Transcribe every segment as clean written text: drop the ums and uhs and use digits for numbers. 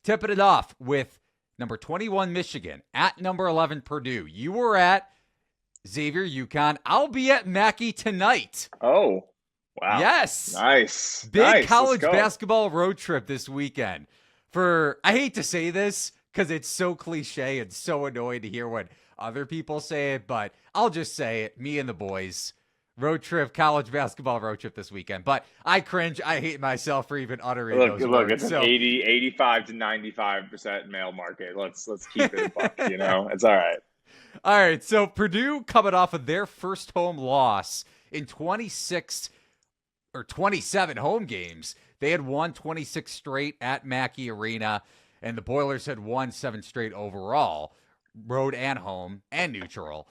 tipping it off with number 21 Michigan at number 11 Purdue. You were at Xavier UConn. I'll be at Mackey tonight. Oh, wow. Yes. Nice. Big college basketball road trip this weekend. I hate to say this because it's so cliche and so annoying to hear when other people say it, but I'll just say it. Me and the boys. Road trip, college basketball road trip this weekend. But I cringe. I hate myself for even uttering those words. Look, it's an 85 to 95% male market. Let's keep it a buck, It's all right. All right, so Purdue coming off of their first home loss in 26 or 27 home games. They had won 26 straight at Mackey Arena, and the Boilers had won 7 straight overall, road and home and neutral,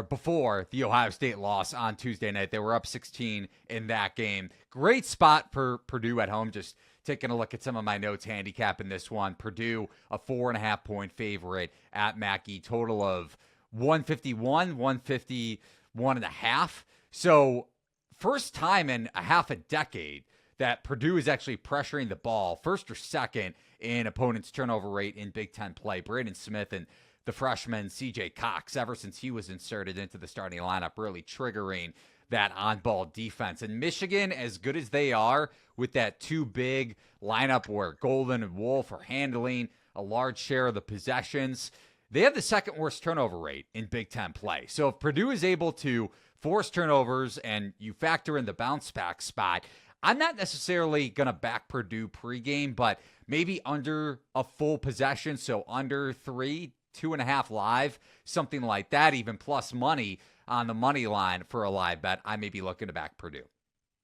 before the Ohio State loss on Tuesday night. They were up 16 in that game. Great spot for Purdue at home. Just taking a look at some of my notes, handicapping this one. Purdue, a 4.5-point favorite at Mackey. Total of 151, 151.5. So first time in a half a decade that Purdue is actually pressuring the ball, first or second in opponent's turnover rate in Big Ten play. Braden Smith and the freshman C.J. Cox, ever since he was inserted into the starting lineup, really triggering that on-ball defense. And Michigan, as good as they are with that two big lineup where Golden and Wolf are handling a large share of the possessions, they have the second worst turnover rate in Big Ten play. So if Purdue is able to force turnovers and you factor in the bounce back spot, I'm not necessarily going to back Purdue pregame, but maybe under a full possession, so under 3, 2.5 live, something like that, even plus money on the money line for a live bet. I may be looking to back Purdue.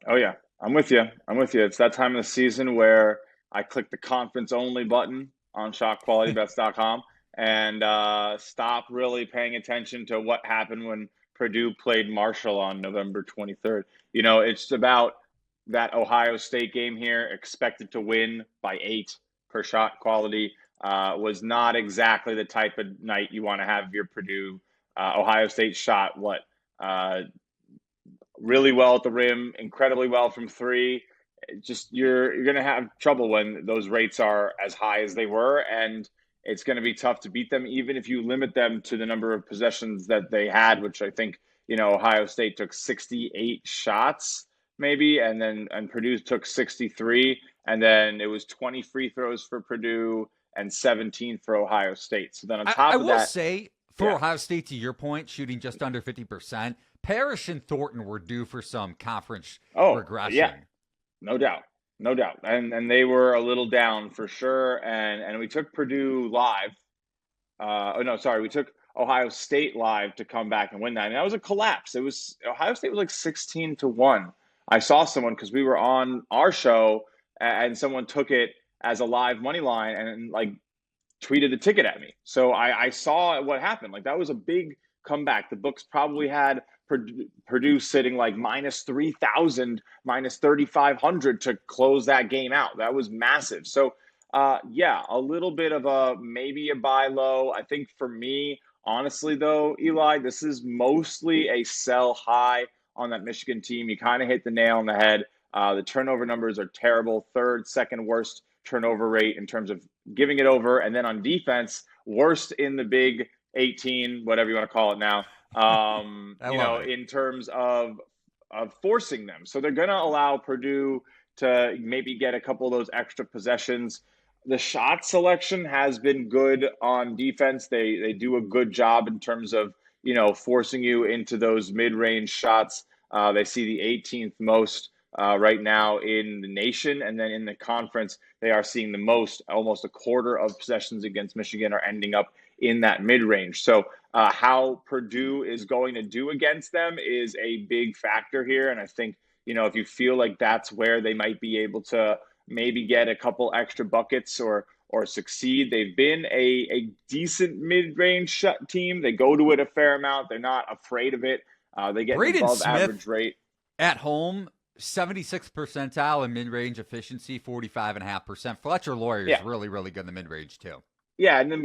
Oh, yeah. I'm with you. It's that time of the season where I click the conference only button on shotqualitybets.com and stop really paying attention to what happened when Purdue played Marshall on November 23rd. It's about that Ohio State game here, expected to win by 8 per shot quality. Was not exactly the type of night you want to have your Purdue. Ohio State shot really well at the rim, incredibly well from 3. Just you're going to have trouble when those rates are as high as they were, and it's going to be tough to beat them, even if you limit them to the number of possessions that they had, which I think Ohio State took 68 shots maybe, and Purdue took 63, and then it was 20 free throws for Purdue and 17 for Ohio State. So then on top of that, I will say, for Ohio State, to your point, shooting just under 50%, Parrish and Thornton were due for some conference regression. Yeah, no doubt. And they were a little down for sure. And we took Purdue live. We took Ohio State live to come back and win that. And that was a collapse. Ohio State was like 16-1. I saw someone, because we were on our show, and someone took it as a live money line and tweeted the ticket at me. So I saw what happened. That was a big comeback. The books probably had Purdue sitting minus 3,000, minus 3,500 to close that game out. That was massive. So a little bit of maybe a buy low. I think for me, honestly though, Eli, this is mostly a sell high on that Michigan team. You kind of hit the nail on the head. The turnover numbers are terrible. Second worst turnover rate in terms of giving it over. And then on defense, worst in the Big 18, whatever you want to call it now, in terms of forcing them. So they're going to allow Purdue to maybe get a couple of those extra possessions. The shot selection has been good on defense. They do a good job in terms of, forcing you into those mid-range shots. They see the 18th most right now in the nation. And then in the conference, they are seeing the most, almost a quarter of possessions against Michigan are ending up in that mid-range. So how Purdue is going to do against them is a big factor here. And I think, if you feel like that's where they might be able to maybe get a couple extra buckets or succeed. They've been a decent mid-range shot team. They go to it a fair amount. They're not afraid of it. They get Braden above Smith average rate. At home, 76th percentile in mid-range efficiency, 45.5%. Fletcher Lawyer is really, really good in the mid-range too. Yeah, and then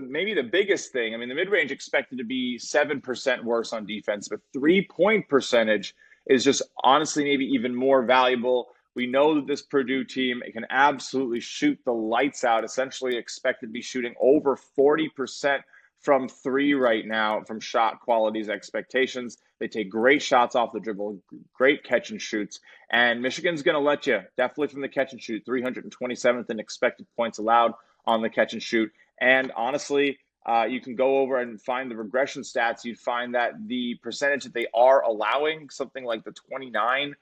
maybe the biggest thing, the mid-range expected to be 7% worse on defense, but 3-point percentage is just honestly maybe even more valuable We know that this Purdue team can absolutely shoot the lights out, essentially expected to be shooting over 40% from three right now from shot quality's expectations. They take great shots off the dribble, great catch and shoots. And Michigan's going to let you, definitely from the catch and shoot, 327th in expected points allowed on the catch and shoot. And honestly, you can go over and find the regression stats. You'd find that the percentage that they are allowing, something like the 29%,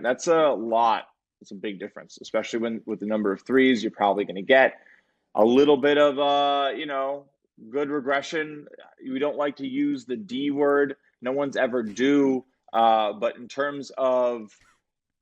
that's a lot. It's a big difference, especially when with the number of threes you're probably going to get. A little bit of, good regression. We don't like to use the D word. No one's ever do. But in terms of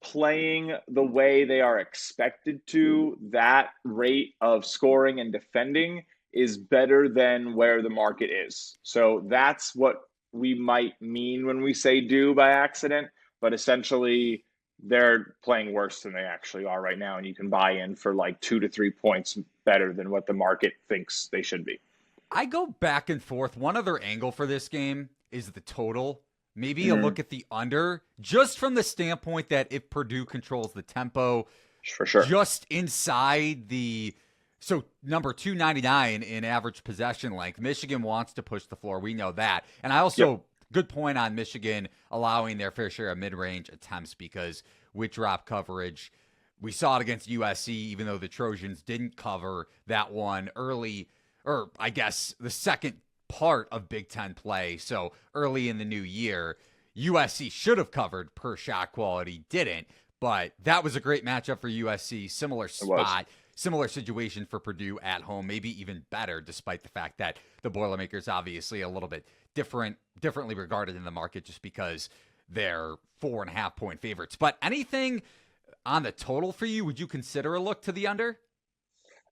playing the way they are expected to, that rate of scoring and defending is better than where the market is. So that's what we might mean when we say do by accident. But essentially, they're playing worse than they actually are right now. And you can buy in for like 2 to 3 points better than what the market thinks they should be. I go back and forth. One other angle for this game is the total. Maybe a look at the under, just from the standpoint that if Purdue controls the tempo, for sure, just inside the number 299 in average possession length. Michigan wants to push the floor. We know that. And I also, good point on Michigan allowing their fair share of mid-range attempts, because with drop coverage, we saw it against USC, even though the Trojans didn't cover that one early, or I guess the second part of Big Ten play. So early in the new year, USC should have covered per shot quality, didn't. But that was a great matchup for USC. Similar spot, similar situation for Purdue at home, maybe even better, despite the fact that the Boilermakers obviously a little bit differently regarded in the market just because they're 4.5 point favorites. But anything on the total for you, would you consider a look to the under?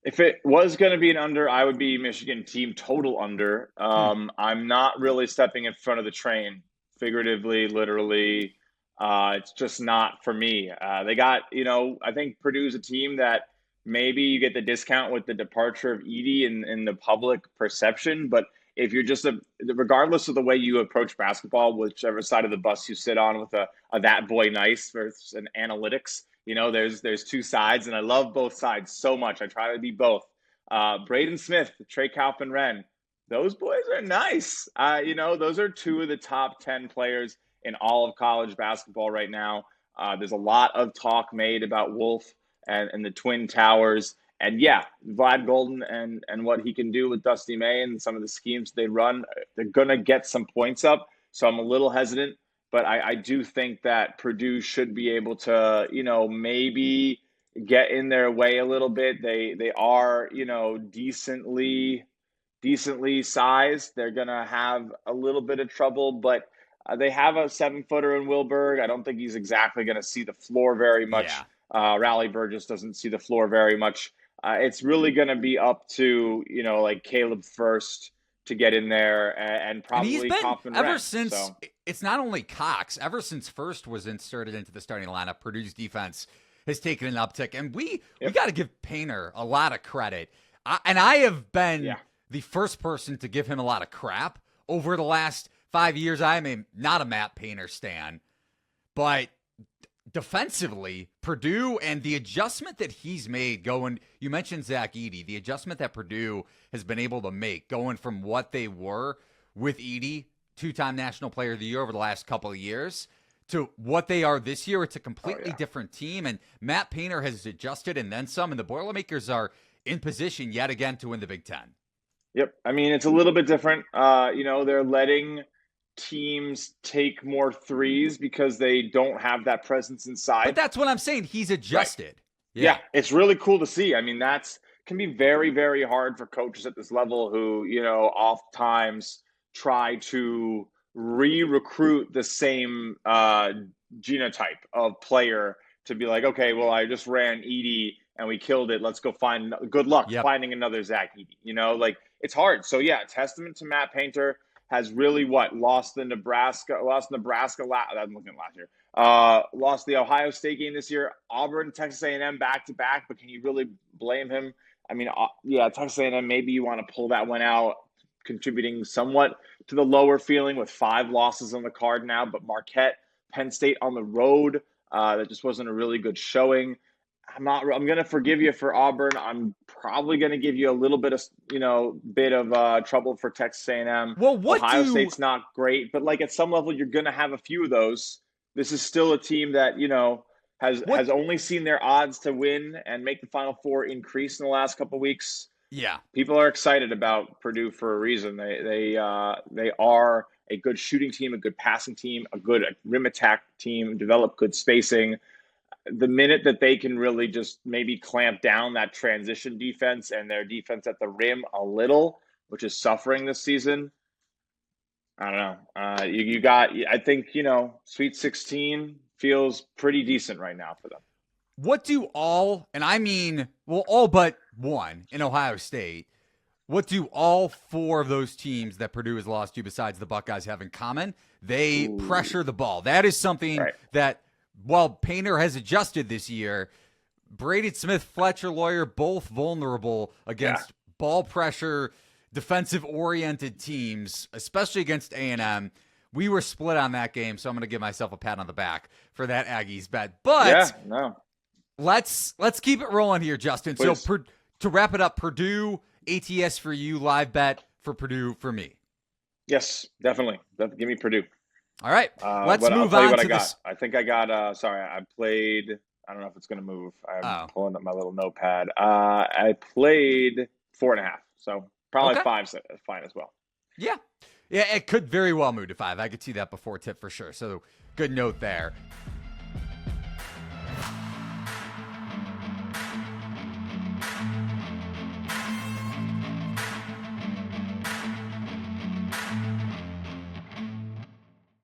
If it was going to be an under, I would be Michigan team total under. I'm not really stepping in front of the train, figuratively, literally. It's just not for me. They got, I think Purdue's a team that maybe you get the discount with the departure of Edey in the public perception. But if you're just regardless of the way you approach basketball, whichever side of the bus you sit on with a that boy nice versus an analytics, there's two sides, and I love both sides so much. I try to be both. Braden Smith, Trey Kaufman-Renn, those boys are nice. Those are two of the top 10 players in all of college basketball right now. There's a lot of talk made about Wolf and the Twin Towers. And yeah, Vlad Golden and what he can do with Dusty May and some of the schemes they run, they're going to get some points up. So I'm a little hesitant. But I do think that Purdue should be able to, maybe get in their way a little bit. They are, decently sized. They're going to have a little bit of trouble, but they have a 7-footer in Wilberg. I don't think he's exactly going to see the floor very much. Yeah. Raleigh Burgess doesn't see the floor very much. It's really going to be up to, like Caleb First to get in there and probably and he's been, ever Rent, since so. It's not only Cox, ever since First was inserted into the starting lineup, Purdue's defense has taken an uptick, and we got to give Painter a lot of credit. I have been the first person to give him a lot of crap over the last 5 years. I'm not a Matt Painter stan, but defensively, Purdue and the adjustment that he's made you mentioned Zach Edey, the adjustment that Purdue has been able to make going from what they were with Edey, 2-time National Player of the Year over the last couple of years, to what they are this year. It's a completely different team, and Matt Painter has adjusted and then some, and the Boilermakers are in position yet again to win the Big Ten. Yep. I mean, it's a little bit different. They're letting teams take more threes because they don't have that presence inside. But that's what I'm saying. He's adjusted. Right. Yeah, it's really cool to see. I mean, can be very, very hard for coaches at this level who, oftentimes try to re-recruit the same genotype of player to be like, okay, well, I just ran Edey and we killed it. Let's go find good luck finding another Zach Edey. It's hard. So yeah, testament to Matt Painter. Has really lost Nebraska last year. Lost the Ohio State game this year. Auburn, Texas A&M back to back. But can you really blame him? I mean, Texas A&M. Maybe you want to pull that one out, contributing somewhat to the lower feeling with 5 losses on the card now. But Marquette, Penn State on the road. That just wasn't a really good showing. I'm going to forgive you for Auburn. I'm probably going to give you a little bit of, trouble for Texas A&M. Well, Ohio State's not great, but like at some level, you're going to have a few of those. This is still a team that, has only seen their odds to win and make the Final Four increase in the last couple of weeks. Yeah. People are excited about Purdue for a reason. They are a good shooting team, a good passing team, a good rim attack team, develop good spacing. The minute that they can really just maybe clamp down that transition defense and their defense at the rim a little, which is suffering this season, I don't know. I think, Sweet 16 feels pretty decent right now for them. What do all but one in Ohio State, what do all four of those teams that Purdue has lost to besides the Buckeyes have in common? They pressure the ball. That is something that, while Painter has adjusted this year, Braden Smith, Fletcher Lawyer, both vulnerable against ball pressure, defensive-oriented teams, especially against A&M. We were split on that game, so I'm going to give myself a pat on the back for that Aggies bet. But let's keep it rolling here, Justin. Please. So to wrap it up, Purdue, ATS for you, live bet for Purdue for me. Yes, definitely. Give me Purdue. All right, let's move on to this. I think I got, I played, I don't know if it's going to move. I'm pulling up my little notepad. I played 4.5, so probably 5's fine as well. Yeah, it could very well move to 5. I could see that before tip for sure, so good note there.